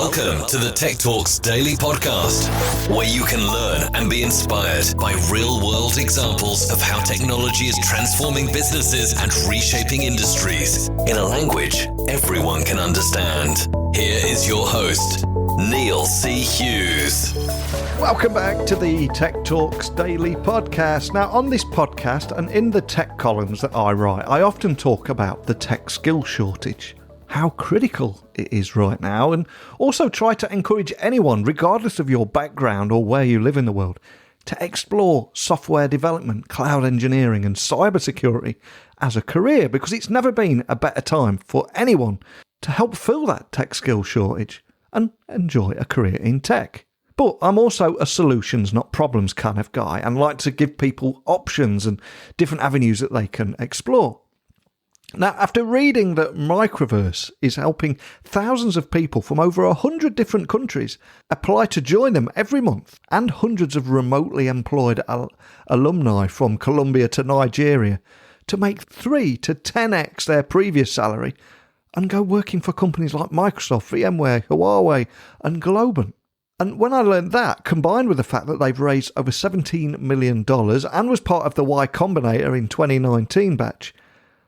Welcome to the Tech Talks Daily Podcast, where you can learn and be inspired by real-world examples of how technology is transforming businesses and reshaping industries in a language everyone can understand. Here is your host, Neil C. Hughes. Welcome back to the Tech Talks Daily Podcast. Now, on this podcast and in the tech columns that I write, I often talk about the tech skill shortage, how critical it is right now, and also try to encourage anyone, regardless of your background or where you live in the world, to explore software development, cloud engineering and cybersecurity as a career, because it's never been a better time for anyone to help fill that tech skill shortage and enjoy a career in tech. But I'm also a solutions, not problems kind of guy, and like to give people options and different avenues that they can explore. Now, after reading that Microverse is helping thousands of people from over 100 different countries apply to join them every month, and hundreds of remotely employed alumni from Colombia to Nigeria to make 3 to 10x their previous salary and go working for companies like Microsoft, VMware, Huawei and Globant. And when I learned that, combined with the fact that they've raised over $17 million and was part of the Y Combinator in 2019 batch,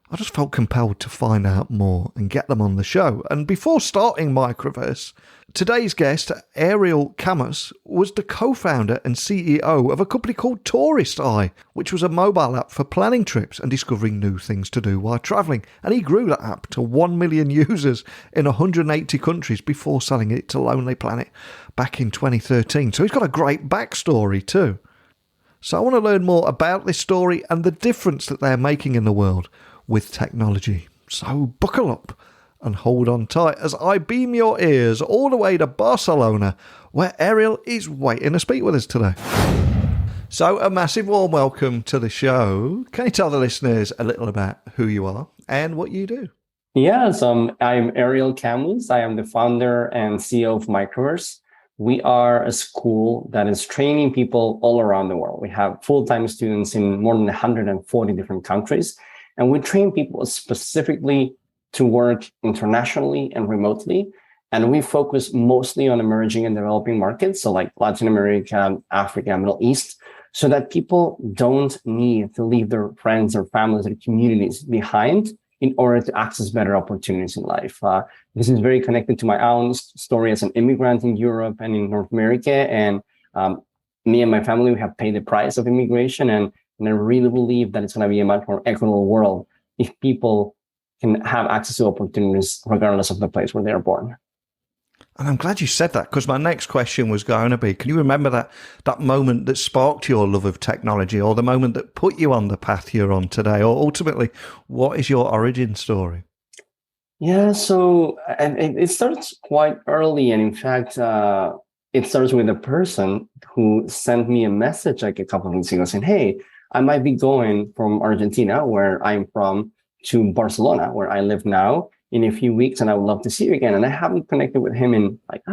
I just felt compelled to find out more and get them on the show. And before starting Microverse, today's guest, Ariel Camus, was the co-founder and CEO of a company called Tourist Eye, which was a mobile app for planning trips and discovering new things to do while travelling. And he grew that app to 1 million users in 180 countries before selling it to Lonely Planet back in 2013. So he's got a great backstory too. So I want to learn more about this story and the difference that they're making in the world with technology. So buckle up and hold on tight as I beam your ears all the way to Barcelona, where Ariel is waiting to speak with us today. So a massive warm welcome to the show. Can you tell the listeners a little about who you are and what you do? Yes, I'm Ariel Camus. I am the founder and CEO of Microverse. We are a school that is training people all around the world. We have full-time students in more than 140 different countries. And we train people specifically to work internationally and remotely. And we focus mostly on emerging and developing markets, so like Latin America, Africa, Middle East, so that people don't need to leave their friends or families or communities behind in order to access better opportunities in life. This is very connected to my own story as an immigrant in Europe and in North America. And me and my family, we have paid the price of immigration. And I really believe that it's going to be a much more equitable world if people can have access to opportunities regardless of the place where they are born. And I'm glad you said that, because my next question was going to be, can you remember that moment that sparked your love of technology, or the moment that put you on the path you're on today? Or ultimately, what is your origin story? Yeah, so it starts quite early. And in fact, it starts with a person who sent me a message like a couple of weeks ago saying, hey, I might be going from Argentina, where I'm from, to Barcelona, where I live now, in a few weeks, and I would love to see you again. And I haven't connected with him in like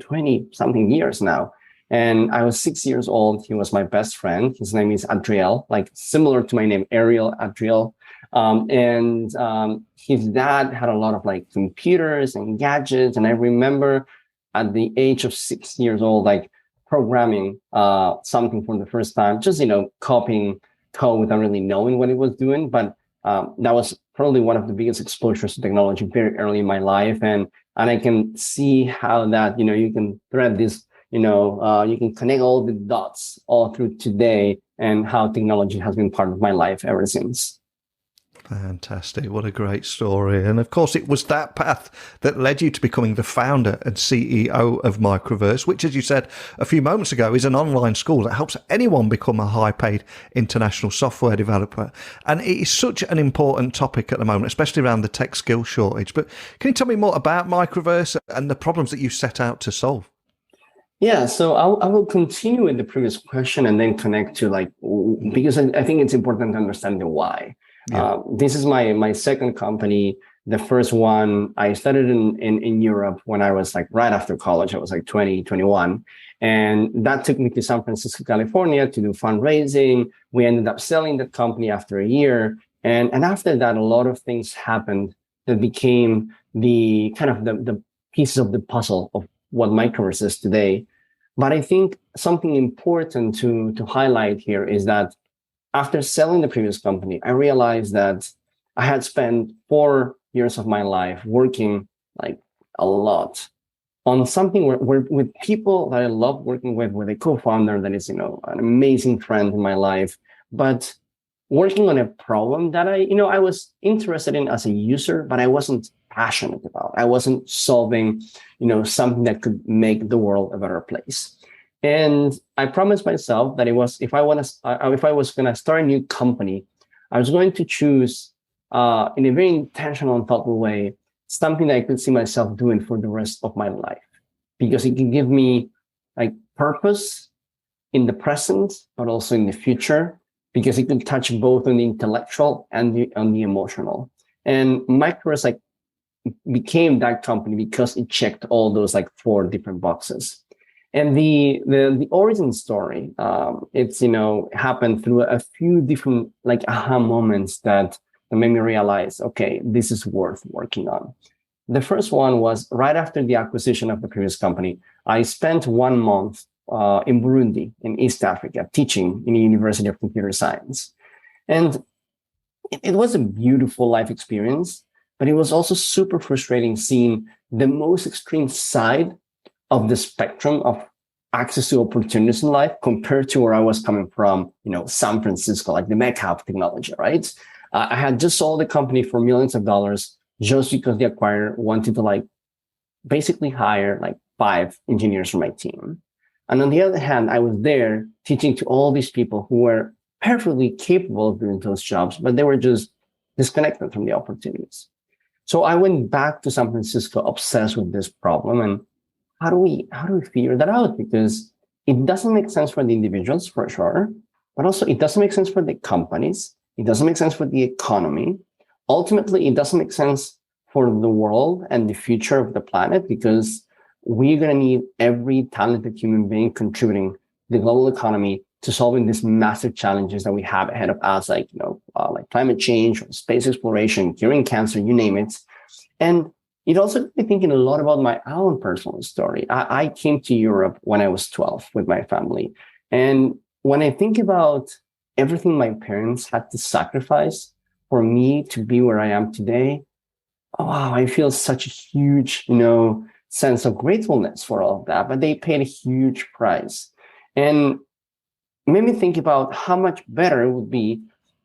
20 something years now. And I was 6 years old. He was my best friend. His name is Ariel, like similar to my name, Ariel. His dad had a lot of like computers and gadgets. And I remember at the age of 6 years old, like programming something for the first time, just, copying code without really knowing what it was doing. But that was probably one of the biggest exposures to technology very early in my life. And I can see how that, you can thread this, you can connect all the dots all through today, and how technology has been part of my life ever since. Fantastic. What a great story. And of course, it was that path that led you to becoming the founder and CEO of Microverse, which, as you said a few moments ago, is an online school that helps anyone become a high-paid international software developer. And it is such an important topic at the moment, especially around the tech skill shortage. But can you tell me more about Microverse and the problems that you set out to solve? Yeah, so I will continue with the previous question and then connect to because I think it's important to understand the why. Yeah. This is my second company. The first one, I started in Europe when I was like right after college. I was like 20, 21. And that took me to San Francisco, California to do fundraising. We ended up selling that company after a year. And after that, a lot of things happened that became the kind of the pieces of the puzzle of what Microverse is today. But I think something important to highlight here is that after selling the previous company, I realized that I had spent 4 years of my life working like a lot on something where with people that I love working with a co-founder that is, an amazing friend in my life, but working on a problem that I was interested in as a user, but I wasn't passionate about. I wasn't solving, something that could make the world a better place. And I promised myself that if I was going to start a new company, I was going to choose in a very intentional and thoughtful way something that I could see myself doing for the rest of my life, because it can give me like purpose in the present, but also in the future, because it can touch both on the intellectual and on the emotional. And Microverse became that company because it checked all those 4 different boxes. And the origin story, it's happened through a few different aha moments that made me realize, okay, this is worth working on. The first one was right after the acquisition of the previous company. I spent 1 month in Burundi, in East Africa, teaching in the University of Computer Science, and it was a beautiful life experience. But it was also super frustrating seeing the most extreme side of the spectrum of access to opportunities in life compared to where I was coming from, San Francisco, like the mecca of technology, right? I had just sold the company for millions of dollars just because the acquirer wanted to basically hire 5 engineers from my team. And on the other hand, I was there teaching to all these people who were perfectly capable of doing those jobs, but they were just disconnected from the opportunities. So I went back to San Francisco obsessed with this problem. And how do we figure that out? Because it doesn't make sense for the individuals, for sure, but also it doesn't make sense for the companies. It doesn't make sense for the economy. Ultimately, it doesn't make sense for the world and the future of the planet, because we're going to need every talented human being contributing to the global economy to solving these massive challenges that we have ahead of us, like climate change, or space exploration, curing cancer, you name it. And it also got me thinking a lot about my own personal story. I came to Europe when I was 12 with my family. And when I think about everything my parents had to sacrifice for me to be where I am today, wow, I feel such a huge, sense of gratefulness for all of that. But they paid a huge price. And it made me think about how much better it would be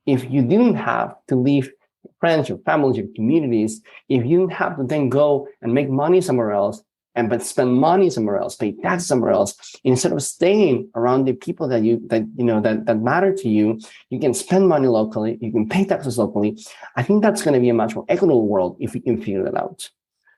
if you didn't have to leave your friends, your families, your communities, if you didn't have to then go and make money somewhere else, but spend money somewhere else, pay taxes somewhere else, instead of staying around the people that matter to you. You can spend money locally, you can pay taxes locally. I think that's going to be a much more equitable world if we can figure that out.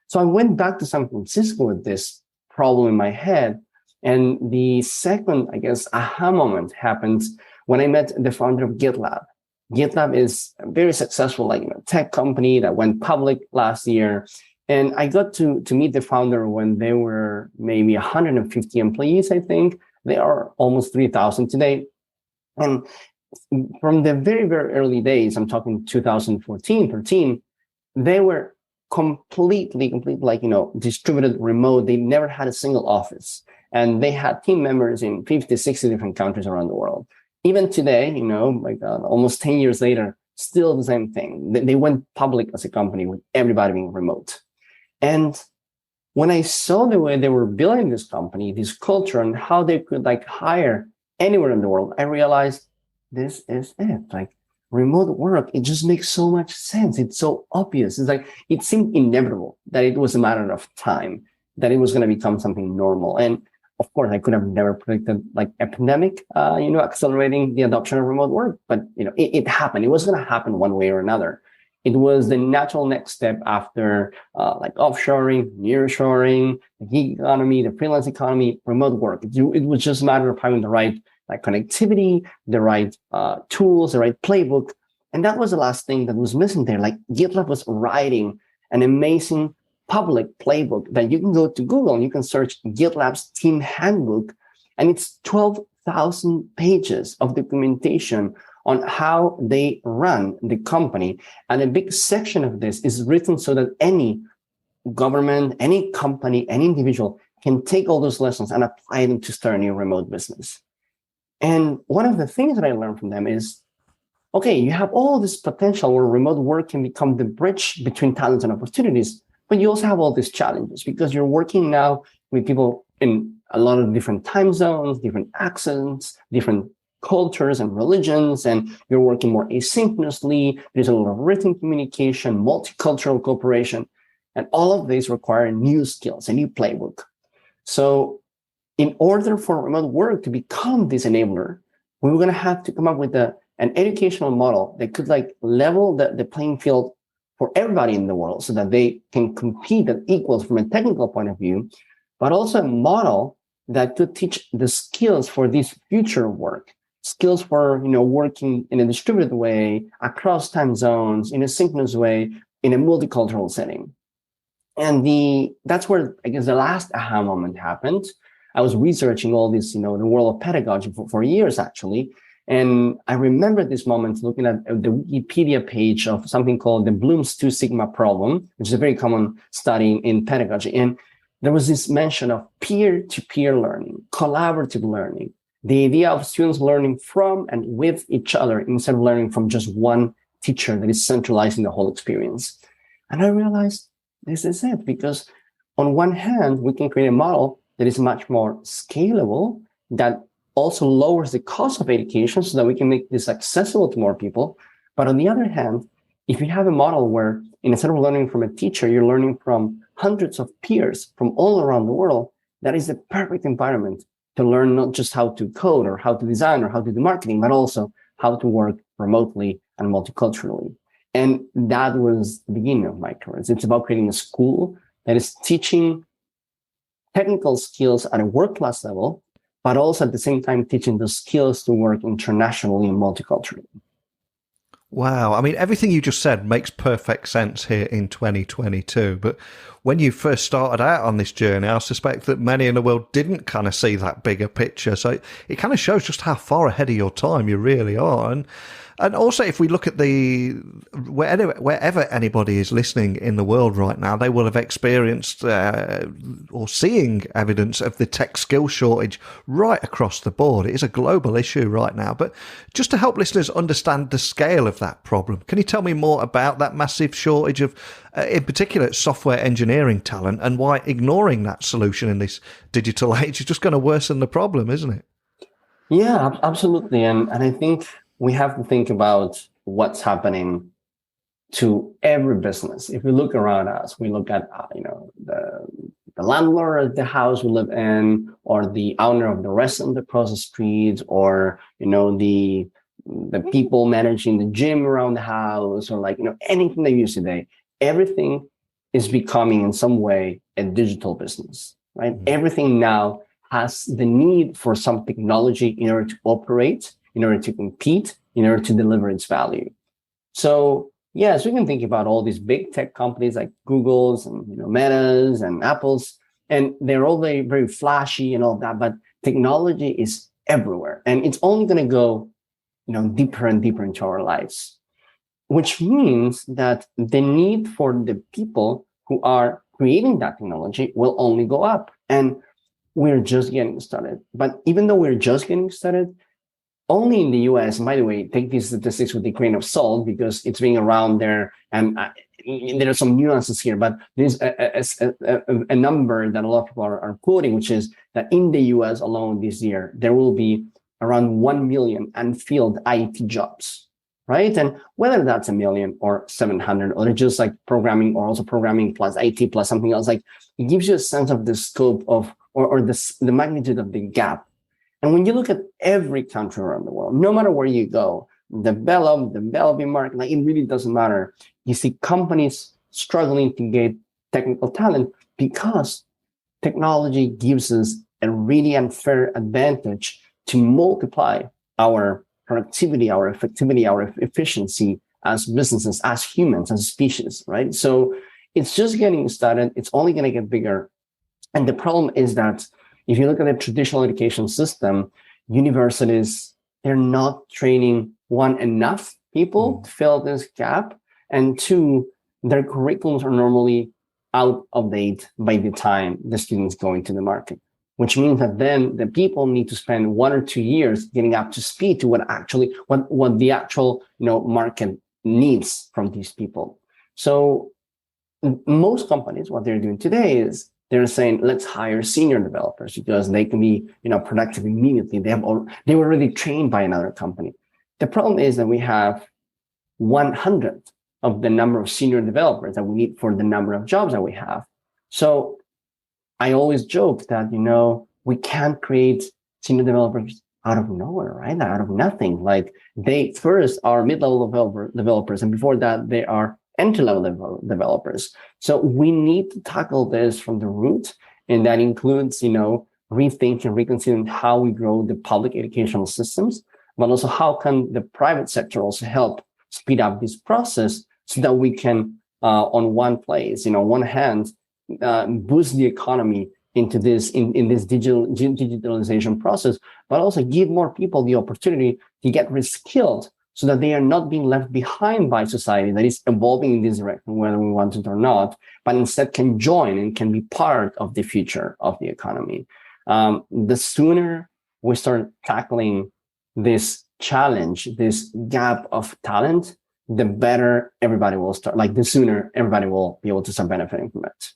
So I went back to San Francisco with this problem in my head. And the second, aha moment happened when I met the founder of GitLab. GitLab is a very successful tech company that went public last year. And I got to meet the founder when they were maybe 150 employees, I think. They are almost 3,000 today. And from the very, very early days, I'm talking 2014, 13, they were completely distributed remote. They never had a single office. And they had team members in 50, 60 different countries around the world. Even today, almost 10 years later, still the same thing. They went public as a company with everybody being remote. And when I saw the way they were building this company, this culture, and how they could hire anywhere in the world, I realized this is it. Remote work, it just makes so much sense. It's so obvious. It's it seemed inevitable that it was a matter of time, that it was going to become something normal. And of course, I could have never predicted a pandemic, accelerating the adoption of remote work. But, it happened. It was going to happen one way or another. It was the natural next step after offshoring, nearshoring, the gig economy, the freelance economy, remote work. It was just a matter of having the right connectivity, the right tools, the right playbook. And that was the last thing that was missing there. GitLab was writing an amazing public playbook that you can go to Google and you can search GitLab's team handbook. And it's 12,000 pages of documentation on how they run the company. And a big section of this is written so that any government, any company, any individual can take all those lessons and apply them to start a new remote business. And one of the things that I learned from them is, okay, you have all this potential where remote work can become the bridge between talents and opportunities, but you also have all these challenges because you're working now with people in a lot of different time zones, different accents, different cultures and religions, and you're working more asynchronously. There's a lot of written communication, multicultural cooperation, and all of these require new skills, a new playbook. So in order for remote work to become this enabler, we were going to have to come up with an educational model that could level the playing field for everybody in the world so that they can compete at equals from a technical point of view, but also a model that could teach the skills for this future work, skills for working in a distributed way, across time zones, in a synchronous way, in a multicultural setting. And that's where, I guess, the last aha moment happened. I was researching all this, the world of pedagogy for years, actually. And I remember this moment looking at the Wikipedia page of something called the Bloom's Two Sigma problem, which is a very common study in pedagogy. And there was this mention of peer-to-peer learning, collaborative learning, the idea of students learning from and with each other instead of learning from just one teacher that is centralizing the whole experience. And I realized this is it, because on one hand, we can create a model that is much more scalable, that also lowers the cost of education so that we can make this accessible to more people. But on the other hand, if you have a model where instead of learning from a teacher, you're learning from hundreds of peers from all around the world, that is the perfect environment to learn not just how to code or how to design or how to do marketing, but also how to work remotely and multiculturally. And that was the beginning of Microverse. It's about creating a school that is teaching technical skills at a world-class level, but also at the same time teaching the skills to work internationally and multiculturally. Wow. I mean, everything you just said makes perfect sense here in 2022. But when you first started out on this journey, I suspect that many in the world didn't kind of see that bigger picture. So it kind of shows just how far ahead of your time you really are. And also, if we look at wherever anybody is listening in the world right now, they will have experienced or seeing evidence of the tech skill shortage right across the board. It is a global issue right now. But just to help listeners understand the scale of that problem, can you tell me more about that massive shortage of, in particular, software engineering talent, and why ignoring that solution in this digital age is just going to worsen the problem, isn't it? Yeah, absolutely. And I think we have to think about what's happening to every business. If we look around us, we look at the landlord of the house we live in, or the owner of the restaurant across the street, or the people managing the gym around the house, or anything that you use today. Everything is becoming in some way a digital business, right? Mm-hmm. Everything now has the need for some technology in order to operate, in order to compete, in order to deliver its value. So yes, we can think about all these big tech companies like Google's and Meta's and Apple's, and they're all very, very flashy and all that, but technology is everywhere, and it's only going to go deeper and deeper into our lives, which means that the need for the people who are creating that technology will only go up. And we're just getting started. But even though we're just getting started, only in the US, and by the way, take these statistics with a grain of salt because it's being around there, and there are some nuances here, but there's a number that a lot of people are quoting, which is that in the US alone this year, there will be around 1 million unfilled IT jobs, right? And whether that's 1 million or 700, or just like programming, or also programming plus IT plus something else, it gives you a sense of the scope of, or the magnitude of the gap. And when you look at every country around the world, no matter where you go, developing market, it really doesn't matter. You see companies struggling to get technical talent because technology gives us a really unfair advantage to multiply our productivity, our effectivity, our efficiency as businesses, as humans, as a species, right? So it's just getting started. It's only going to get bigger. And the problem is that if you look at the traditional education system, universities, they're not training, one, enough people to fill this gap, and two, their curriculums are normally out of date by the time the students go into the market, which means that then the people need to spend 1 or 2 years getting up to speed to what the actual market needs from these people. So most companies, what they're doing today is they're saying, let's hire senior developers because they can be productive immediately. They were already trained by another company. The problem is that we have 100 of the number of senior developers that we need for the number of jobs that we have. So I always joke that, we can't create senior developers out of nowhere, right? Out of nothing. Like they first are mid-level developers, and before that, they are entry-level developers. So we need to tackle this from the root, and that includes, rethinking, reconsidering how we grow the public educational systems, but also how can the private sector also help speed up this process so that we can, on one hand, boost the economy into this in this digitalization process, but also give more people the opportunity to get reskilled so that they are not being left behind by society that is evolving in this direction, whether we want it or not, but instead can join and can be part of the future of the economy. The sooner we start tackling this challenge, this gap of talent, the better everybody will start. Like the sooner everybody will be able to start benefiting from it.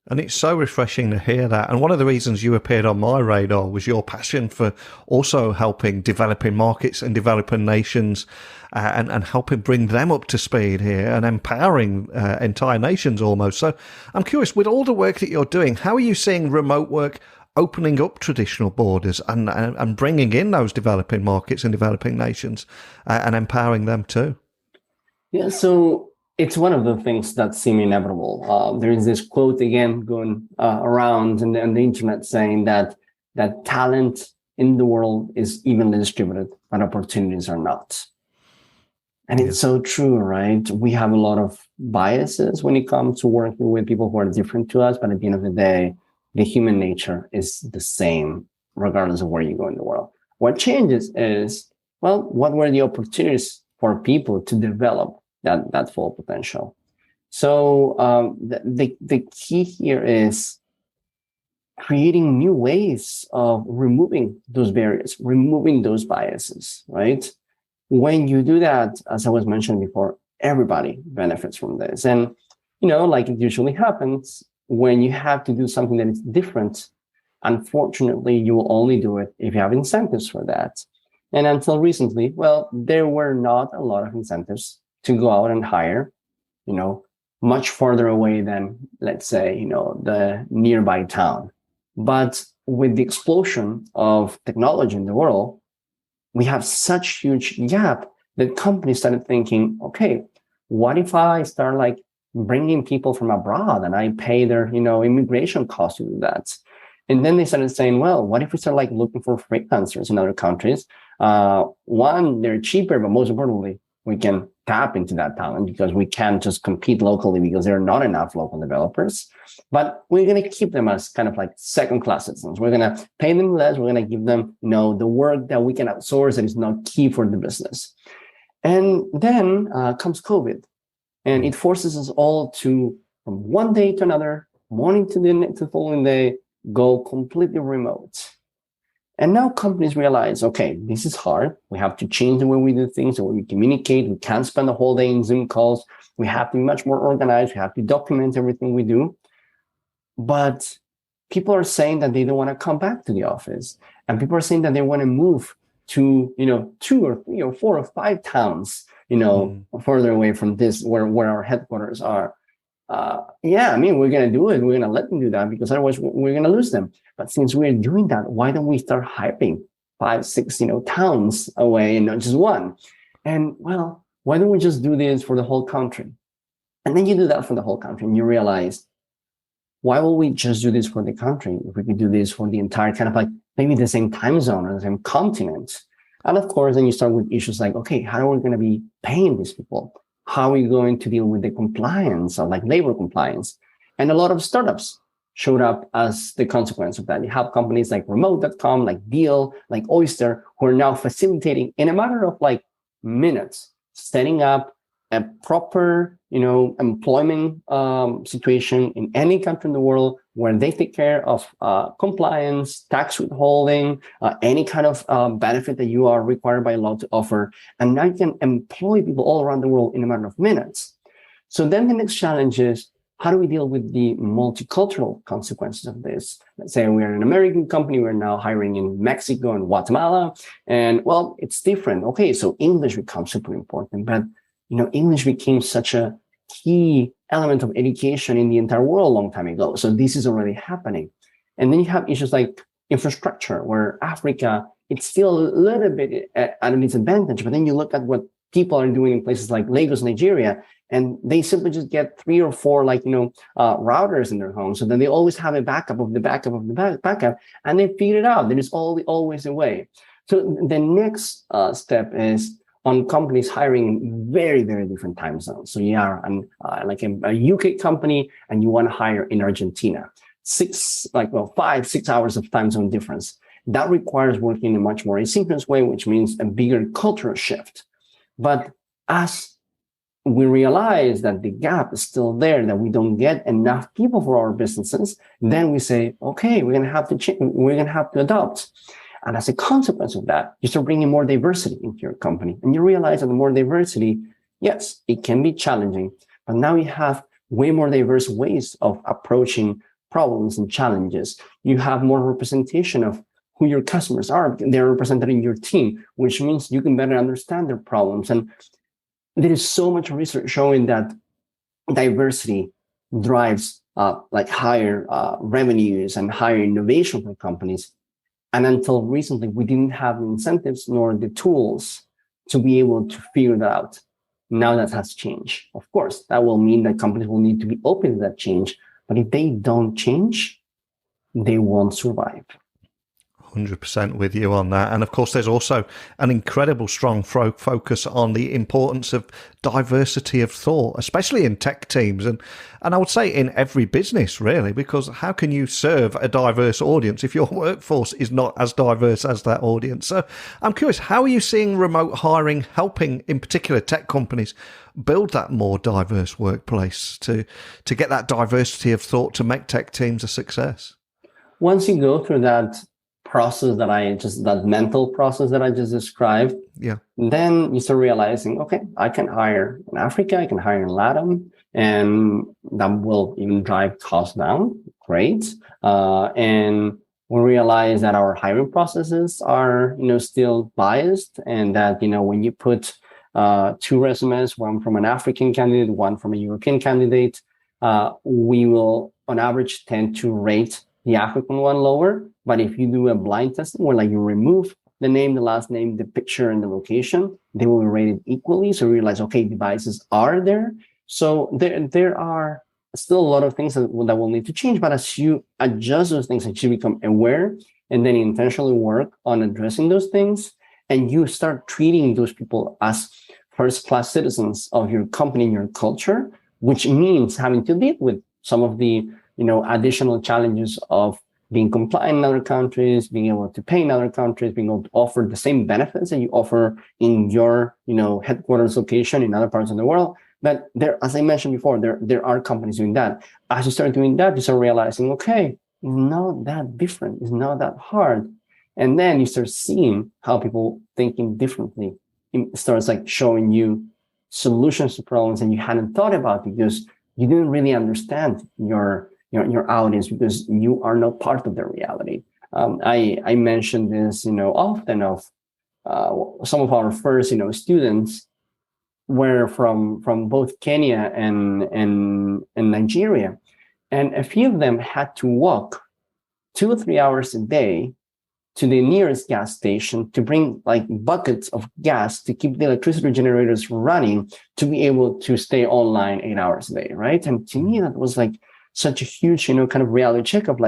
And it's so refreshing to hear that. And one of the reasons you appeared on my radar was your passion for also helping developing markets and developing nations and helping bring them up to speed here and empowering entire nations almost. So I'm curious, with all the work that you're doing, how are you seeing remote work opening up traditional borders and bringing in those developing markets and developing nations and empowering them too? Yeah, so it's one of the things that seem inevitable. There is this quote again going around on the internet saying that talent in the world is evenly distributed, but opportunities are not. And it's so true, right? We have a lot of biases when it comes to working with people who are different to us, but at the end of the day, the human nature is the same, regardless of where you go in the world. What changes is, what were the opportunities for people to develop that full potential? So the key here is creating new ways of removing those barriers, removing those biases, right? When you do that, as I was mentioning before, everybody benefits from this. And, like it usually happens, when you have to do something that is different, unfortunately, you will only do it if you have incentives for that. And until recently, there were not a lot of incentives to go out and hire, much further away than, let's say, the nearby town. But with the explosion of technology in the world, we have such huge gap that companies started thinking, okay, what if I start bringing people from abroad and I pay their, immigration costs to do that? And then they started saying, what if we start looking for freelancers in other countries? One, they're cheaper, but most importantly, we can tap into that talent because we can't just compete locally because there are not enough local developers. But we're going to keep them as kind of second-class citizens. We're going to pay them less. We're going to give them, the work that we can outsource that is not key for the business. And then comes COVID, and it forces us all to, from one day to another, morning to the following day, go completely remote. And now companies realize, okay, this is hard. We have to change the way we do things, the way we communicate. We can't spend the whole day in Zoom calls. We have to be much more organized. We have to document everything we do. But people are saying that they don't want to come back to the office. And people are saying that they want to move to, 2 or 3 or 4 or 5 towns, further away from this, where our headquarters are. We're going to do it. We're going to let them do that because otherwise we're going to lose them. But since we're doing that, why don't we start hiring 5, 6, towns away and not just one? And why don't we just do this for the whole country? And then you do that for the whole country and you realize, why will we just do this for the country if we could do this for the entire kind of maybe the same time zone or the same continent? And of course, then you start with issues like, okay, how are we going to be paying these people? How are we going to deal with the compliance or labor compliance? And a lot of startups showed up as the consequence of that. You have companies like remote.com, like Deal, like Oyster, who are now facilitating in a matter of minutes, setting up a proper, employment situation in any country in the world where they take care of compliance, tax withholding, any kind of benefit that you are required by law to offer. And now you can employ people all around the world in a matter of minutes. So then the next challenge is, how do we deal with the multicultural consequences of this? Let's say we're an American company, we're now hiring in Mexico and Guatemala, and well, it's different. Okay, so English becomes super important, but English became such a key element of education in the entire world a long time ago. So this is already happening. And then you have issues like infrastructure, where Africa, it's still a little bit at a disadvantage, but then you look at what people are doing in places like Lagos, Nigeria, and they simply just get 3 or 4 routers in their home. So then they always have a backup of the backup of the backup, and they figure it out. There is always a way. So the next step is on companies hiring in very, very different time zones. So you are a UK company and you want to hire in Argentina, 5, 6 hours of time zone difference. That requires working in a much more asynchronous way, which means a bigger cultural shift. But as we realize that the gap is still there, that we don't get enough people for our businesses, then we say, okay, we're going to have to change, we're going to have to adopt. And as a consequence of that, you start bringing more diversity into your company. And you realize that the more diversity, yes, it can be challenging, but now you have way more diverse ways of approaching problems and challenges. You have more representation of who your customers are. They're represented in your team, which means you can better understand their problems. And there is so much research showing that diversity drives higher revenues and higher innovation for companies. And until recently, we didn't have the incentives nor the tools to be able to figure that out. Now that has changed. Of course, that will mean that companies will need to be open to that change. But if they don't change, they won't survive. 100% with you on that. And of course, there's also an incredible strong focus on the importance of diversity of thought, especially in tech teams. And I would say in every business, really, because how can you serve a diverse audience if your workforce is not as diverse as that audience? So I'm curious, how are you seeing remote hiring helping, in particular, tech companies build that more diverse workplace to get that diversity of thought to make tech teams a success? Once you go through that process that mental process that I just described, then you start realizing, okay, I can hire in Africa, I can hire in Latin, and that will even drive costs down. Great. And we realize that our hiring processes are, still biased, and that, when you put 2 resumes, one from an African candidate, one from a European candidate, we will on average tend to rate the African one lower. But if you do a blind testing where you remove the name, the last name, the picture, and the location, they will be rated equally. So you realize, okay, devices are there. So there are still a lot of things that will need to change. But as you adjust those things, as you become aware and then intentionally work on addressing those things, and you start treating those people as first-class citizens of your company and your culture, which means having to deal with some of the additional challenges of being compliant in other countries, being able to pay in other countries, being able to offer the same benefits that you offer in your, headquarters location in other parts of the world. But there, as I mentioned before, there are companies doing that. As you start doing that, you start realizing, okay, it's not that different. It's not that hard. And then you start seeing how people thinking differently. It starts showing you solutions to problems that you hadn't thought about because you didn't really understand your audience because you are not part of their reality. I mentioned this, often of some of our first, students were from both Kenya and Nigeria, and a few of them had to walk 2 or 3 hours a day to the nearest gas station to bring buckets of gas to keep the electricity generators running to be able to stay online 8 hours a day, right? And to me, that was such a huge, kind of reality check of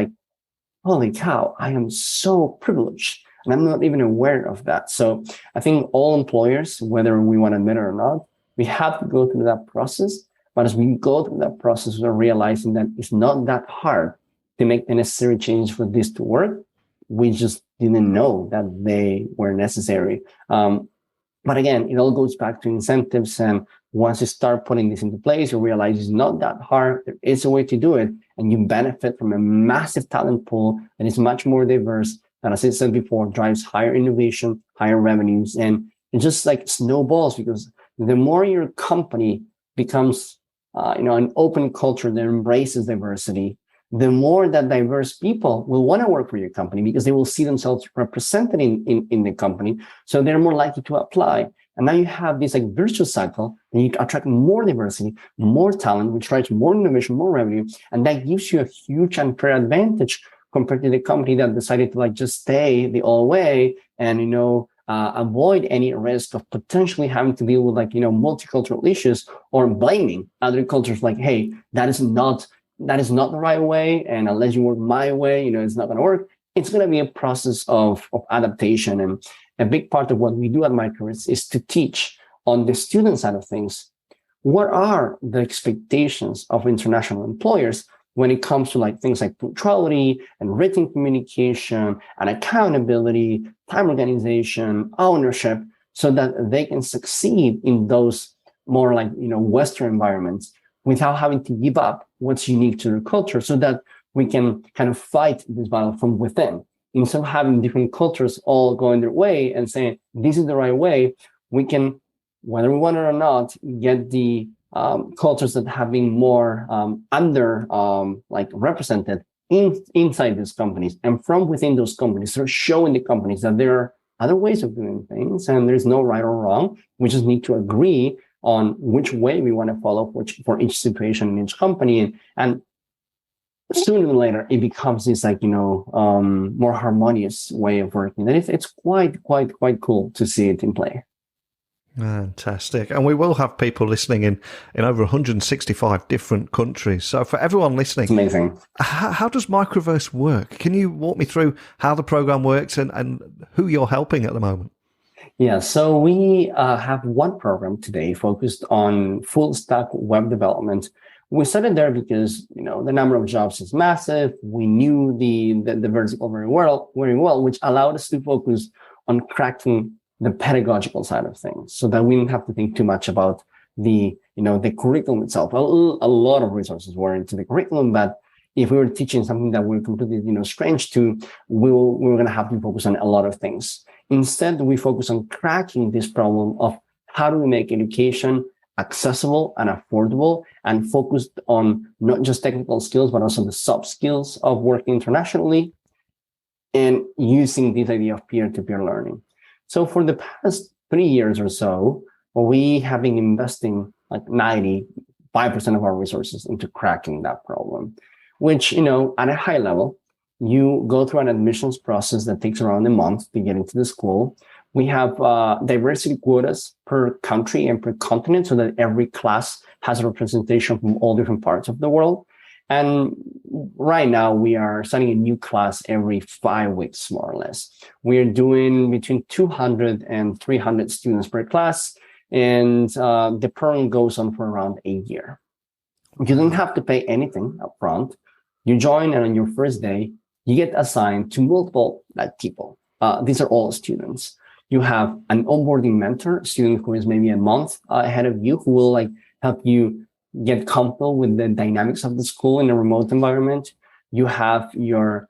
holy cow, I am so privileged and I'm not even aware of that. So I think all employers, whether we want to admit it or not, we have to go through that process. But as we go through that process, we're realizing that it's not that hard to make the necessary change for this to work. We just didn't know that they were necessary. But again, it all goes back to incentives and once you start putting this into place, you realize it's not that hard. There is a way to do it, and you benefit from a massive talent pool that is much more diverse. And as I said before, drives higher innovation, higher revenues, and it just like snowballs, because the more your company becomes, an open culture that embraces diversity, the more that diverse people will want to work for your company, because they will see themselves represented in the company. So they're more likely to apply. And now you have this like virtuous cycle, and you attract more diversity, more talent, which drives more innovation, more revenue. And that gives you a huge unfair advantage compared to the company that decided to like just stay the old way and, avoid any risk of potentially having to deal with like, multicultural issues, or blaming other cultures like, hey, that is not the right way. And unless you work my way, it's not going to work. It's going to be a process of adaptation. And a big part of what we do at Microverse is to teach on the student side of things. What are the expectations of international employers when it comes to like things like punctuality and written communication and accountability, time organization, ownership, so that they can succeed in those more like, Western environments without having to give up what's unique to their culture, so that we can kind of fight this battle from within. Instead of having different cultures all going their way and saying, this is the right way, we can, whether we want it or not, get the cultures that have been more represented inside these companies, and from within those companies, start showing the companies that there are other ways of doing things, and there's no right or wrong. We just need to agree on which way we want to follow for each situation in each company, and sooner than later it becomes this like more harmonious way of working. And it's quite cool to see it in play. Fantastic. And we will have people listening in over 165 different countries. So for everyone listening, it's amazing. How does Microverse work? Can you walk me through how the program works and who you're helping at the moment? Yeah, so we have one program today focused on full stack web development. We started there because the number of jobs is massive. We knew the vertical very well, which allowed us to focus on cracking the pedagogical side of things, so that we didn't have to think too much about the curriculum itself. A lot of resources were into the curriculum, but if we were teaching something that we're completely strange to, we were going to have to focus on a lot of things. Instead, we focus on cracking this problem of how do we make education accessible and affordable, and focused on not just technical skills, but also the soft skills of working internationally, and using this idea of peer-to-peer learning. So for the past 3 years or so, we have been investing like 95% of our resources into cracking that problem, which, at a high level, you go through an admissions process that takes around a month to get into the school. We have diversity quotas per country and per continent, so that every class has a representation from all different parts of the world. And right now we are starting a new class every 5 weeks, more or less. We're doing between 200 and 300 students per class. And the program goes on for around a year. You don't have to pay anything up front. You join, and on your first day, you get assigned to multiple people. These are all students. You have an onboarding mentor, a student who is maybe a month ahead of you, who will help you get comfortable with the dynamics of the school in a remote environment. You have your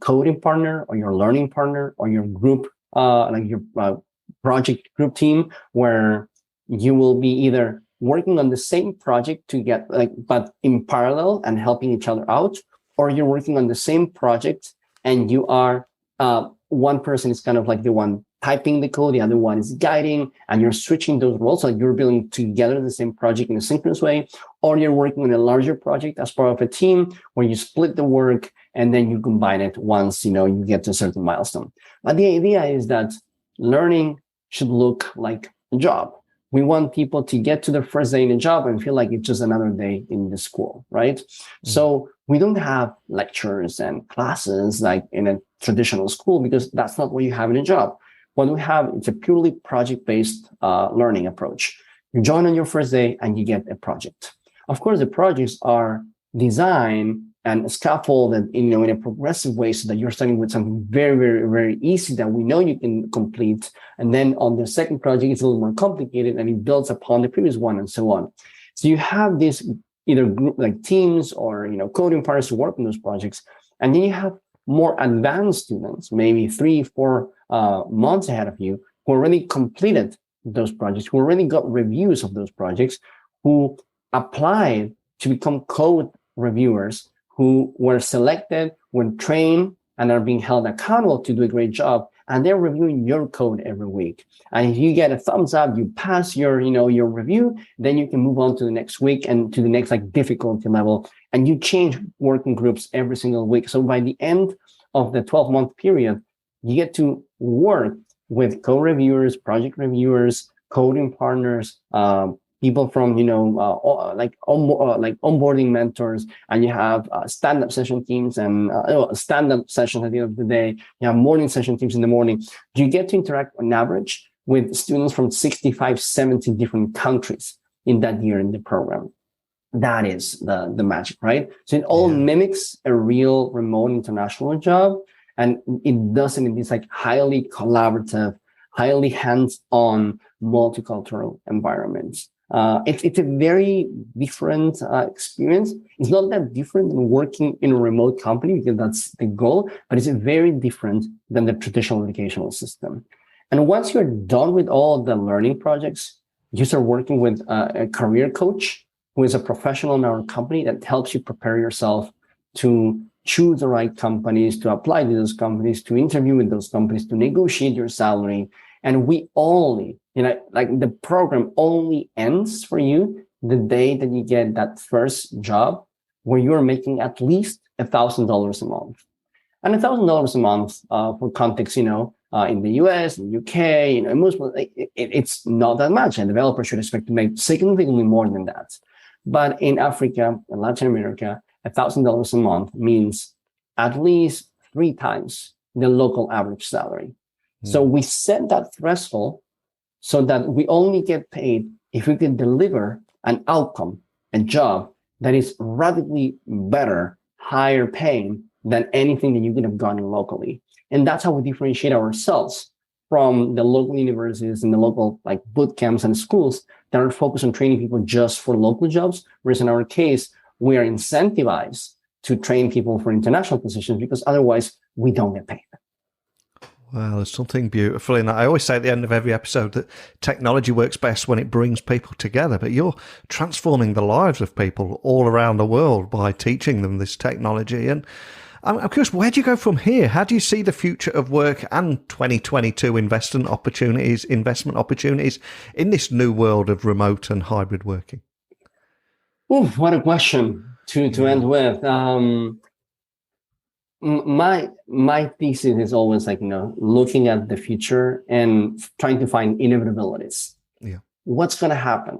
coding partner, or your learning partner, or your group, your project group team, where you will be either working on the same project to get but in parallel and helping each other out, or you're working on the same project and you are one person is kind of like the one typing the code, the other one is guiding, and you're switching those roles. So you're building together the same project in a synchronous way, or you're working on a larger project as part of a team where you split the work and then you combine it once, you get to a certain milestone. But the idea is that learning should look like a job. We want people to get to their first day in a job and feel like it's just another day in the school, right? Mm-hmm. So we don't have lectures and classes like in a traditional school, because that's not what you have in a job. What we have, it's a purely project-based learning approach. You join on your first day and you get a project. Of course, the projects are designed and scaffold it, in a progressive way, so that you're starting with something very, very, very easy that we know you can complete. And then on the second project, it's a little more complicated and it builds upon the previous one and so on. So you have this either group like teams or, coding partners to work on those projects. And then you have more advanced students, maybe 3-4 months ahead of you, who already completed those projects, who already got reviews of those projects, who applied to become code reviewers, who were selected, were trained, and are being held accountable to do a great job. And they're reviewing your code every week. And if you get a thumbs up, you pass your review, then you can move on to the next week and to the next difficulty level. And you change working groups every single week. So by the end of the 12-month period, you get to work with co-reviewers, project reviewers, coding partners, people from, onboarding mentors, and you have stand-up session teams and stand-up sessions at the end of the day. You have morning session teams in the morning. You get to interact on average with students from 65, 70 different countries in that year in the program. That is the magic, right? So it all mimics a real remote international job, and it does it in these highly collaborative, highly hands-on multicultural environments. It's a very different experience. It's not that different than working in a remote company, because that's the goal, but it's very different than the traditional educational system. And once you're done with all the learning projects, you start working with a career coach who is a professional in our company that helps you prepare yourself to choose the right companies, to apply to those companies, to interview with those companies, to negotiate your salary. And we only, the program only ends for you the day that you get that first job where you're making at least $1,000 a month. And $1,000 a month, for context, in the US, in the UK, it's not that much. And developers should expect to make significantly more than that. But in Africa and Latin America, $1,000 a month means at least 3 times the local average salary. So we set that threshold so that we only get paid if we can deliver an outcome, a job that is radically better, higher paying than anything that you could have gotten locally. And that's how we differentiate ourselves from the local universities and the local boot camps and schools that are focused on training people just for local jobs. Whereas in our case, we are incentivized to train people for international positions, because otherwise we don't get paid. Well, there's something beautiful in that. I always say at the end of every episode that technology works best when it brings people together, but you're transforming the lives of people all around the world by teaching them this technology. And I'm curious, where do you go from here? How do you see the future of work and 2022 investment opportunities in this new world of remote and hybrid working? Ooh, what a question to end with. My thesis is always looking at the future and trying to find inevitabilities. Yeah. What's going to happen?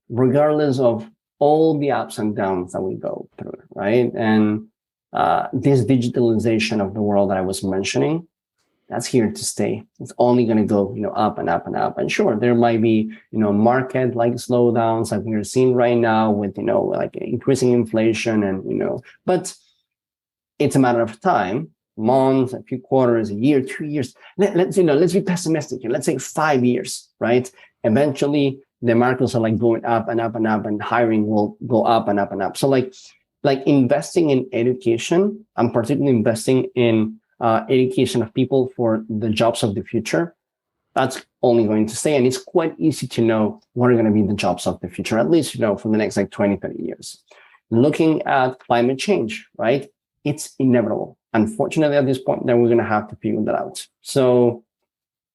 Regardless of all the ups and downs that we go through, right? And this digitalization of the world that I was mentioning, that's here to stay. It's only going to go, up and up and up. And sure, there might be, market slowdowns like we're seeing right now with, increasing inflation and, but it's a matter of time, months, a few quarters, a year, 2 years. Let's be pessimistic here. Let's say 5 years, right? Eventually, the markets are going up and up and up, and hiring will go up and up and up. So investing in education, and particularly investing in education of people for the jobs of the future, that's only going to stay. And it's quite easy to know what are going to be the jobs of the future, at least, for the next 20, 30 years. Looking at climate change, right? It's inevitable. Unfortunately, at this point, then we're going to have to figure that out. So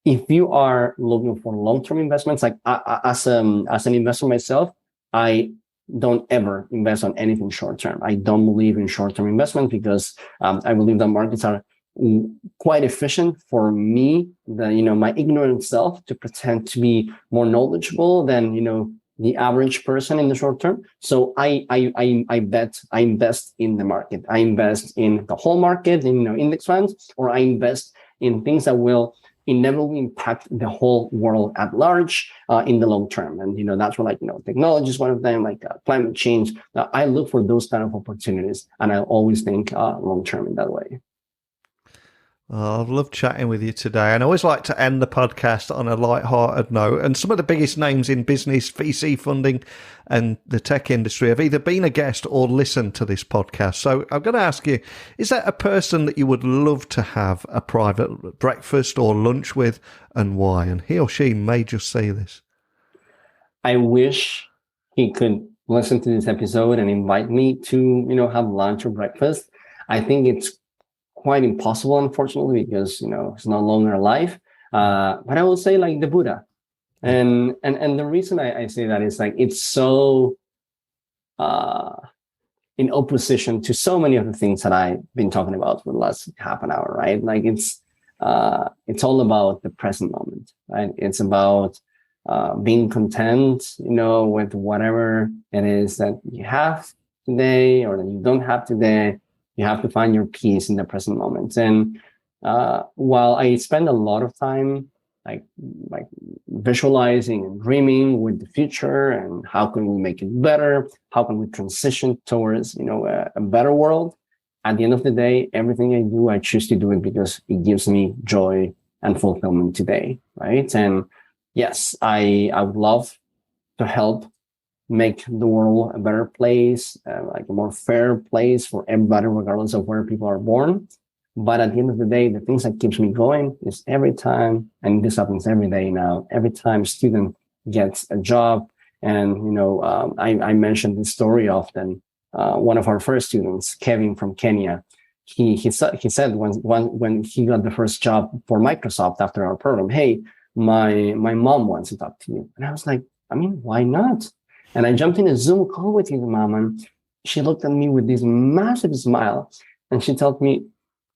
if you are looking for long-term investments, as an investor myself, I don't ever invest on anything short-term. I don't believe in short-term investment because I believe that markets are quite efficient for me, my ignorant self, to pretend to be more knowledgeable than, the average person in the short term. So I invest in the market. I invest in the whole market, in index funds, or I invest in things that will inevitably impact the whole world at large in the long term. And, that's where technology is one of them, climate change. I look for those kind of opportunities, and I always think long term in that way. Oh, I've loved chatting with you today, and I always like to end the podcast on a light-hearted note. And some of the biggest names in business, VC funding, and the tech industry have either been a guest or listened to this podcast. So I'm going to ask you, is there a person that you would love to have a private breakfast or lunch with, and why? And he or she may just say this. I wish he could listen to this episode and invite me to, have lunch or breakfast. I think it's quite impossible, unfortunately, because he's no longer alive. But I will say the Buddha, and the reason I say that is it's so in opposition to so many of the things that I've been talking about for the last half an hour, right? It's all about the present moment, right? It's about being content, with whatever it is that you have today or that you don't have today. You have to find your peace in the present moment. And while I spend a lot of time like visualizing and dreaming with the future and how can we make it better, how can we transition towards a better world, at the end of the day, everything I do, I choose to do it because it gives me joy and fulfillment today, right? And yes, I would love to help make the world a better place, a more fair place for everybody, regardless of where people are born. But at the end of the day, the things that keeps me going is every time, and this happens every day now, every time a student gets a job. And, I mentioned this story often. One of our first students, Kevin from Kenya, he said when he got the first job for Microsoft after our program, hey, my mom wants to talk to you. And I was like, why not? And I jumped in a Zoom call with his mom, and she looked at me with this massive smile, and she told me,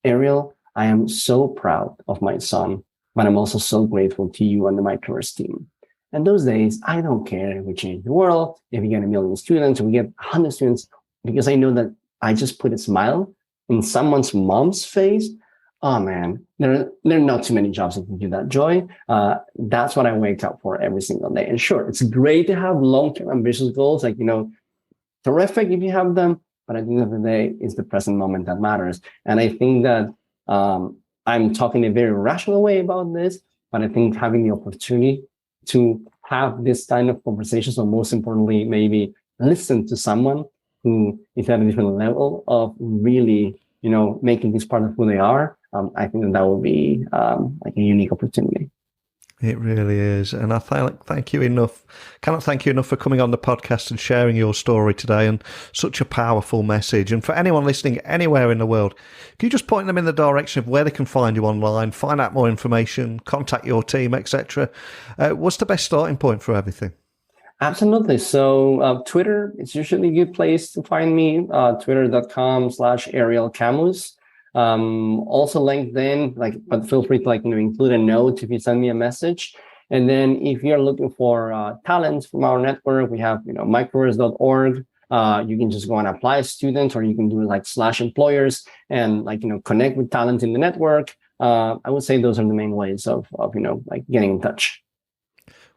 Ariel, I am so proud of my son, but I'm also so grateful to you and the Microverse team. And those days, I don't care if we change the world, if we get 1 million students, or we get 100 students, because I know that I just put a smile in someone's mom's face. Oh man, there are not too many jobs that can give that joy. That's what I wake up for every single day. And sure, it's great to have long-term ambitious goals, terrific if you have them, but at the end of the day, it's the present moment that matters. And I think that I'm talking in a very rational way about this, but I think having the opportunity to have this kind of conversations, or most importantly, maybe listen to someone who is at a different level of really, making this part of who they are, I think that will be a unique opportunity. It really is. And I cannot thank you enough for coming on the podcast and sharing your story today, and such a powerful message. And for anyone listening anywhere in the world, can you just point them in the direction of where they can find you online, find out more information, contact your team, etc.? What's the best starting point for everything? Absolutely. So Twitter is usually a good place to find me, twitter.com/Ariel Camus. Also LinkedIn, but feel free to include a note if you send me a message. And then if you're looking for talents from our network, we have, microverse.org. You can just go and apply as student, or you can do /employers and connect with talent in the network. I would say those are the main ways of getting in touch.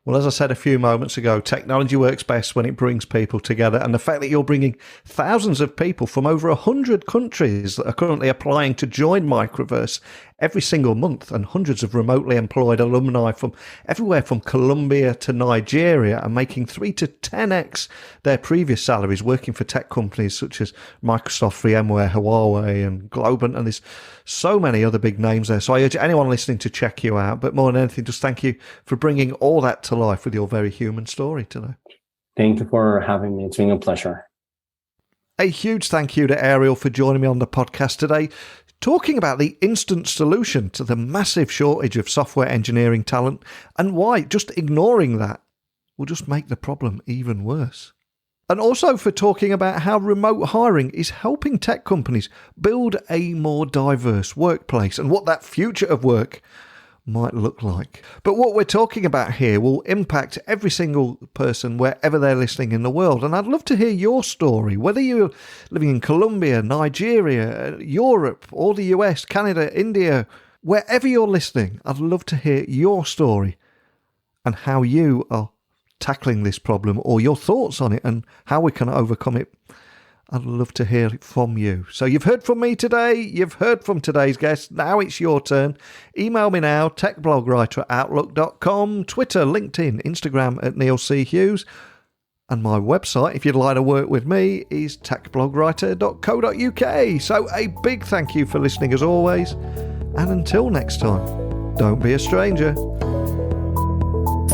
Well, as I said a few moments ago, technology works best when it brings people together. And the fact that you're bringing thousands of people from over 100 countries that are currently applying to join Microverse every single month, and hundreds of remotely employed alumni from everywhere from Colombia to Nigeria are making 3 to 10x their previous salaries working for tech companies such as Microsoft, VMware, Huawei and Globant, and there's so many other big names there. So I urge anyone listening to check you out. But more than anything, just thank you for bringing all that to life with your very human story today. Thank you for having me. It's been a pleasure. A huge thank you to Ariel for joining me on the podcast today, talking about the instant solution to the massive shortage of software engineering talent, and why just ignoring that will just make the problem even worse. And also for talking about how remote hiring is helping tech companies build a more diverse workplace and what that future of work might look like. But what we're talking about here will impact every single person wherever they're listening in the world. And I'd love to hear your story, whether you're living in Colombia, Nigeria, Europe, or the US, Canada, India, Wherever you're listening, I'd love to hear your story and how you are tackling this problem, or your thoughts on it and how we can overcome it. I'd love to hear it from you. So you've heard from me today. You've heard from today's guest. Now it's your turn. Email me now, techblogwriter@outlook.com, Twitter, LinkedIn, Instagram @NeilCHughes. And my website, if you'd like to work with me, is techblogwriter.co.uk. So a big thank you for listening as always. And until next time, don't be a stranger.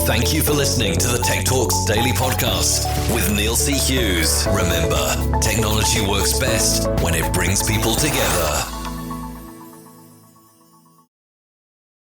Thank you for listening to the Tech Talks Daily Podcast with Neil C. Hughes. Remember, technology works best when it brings people together.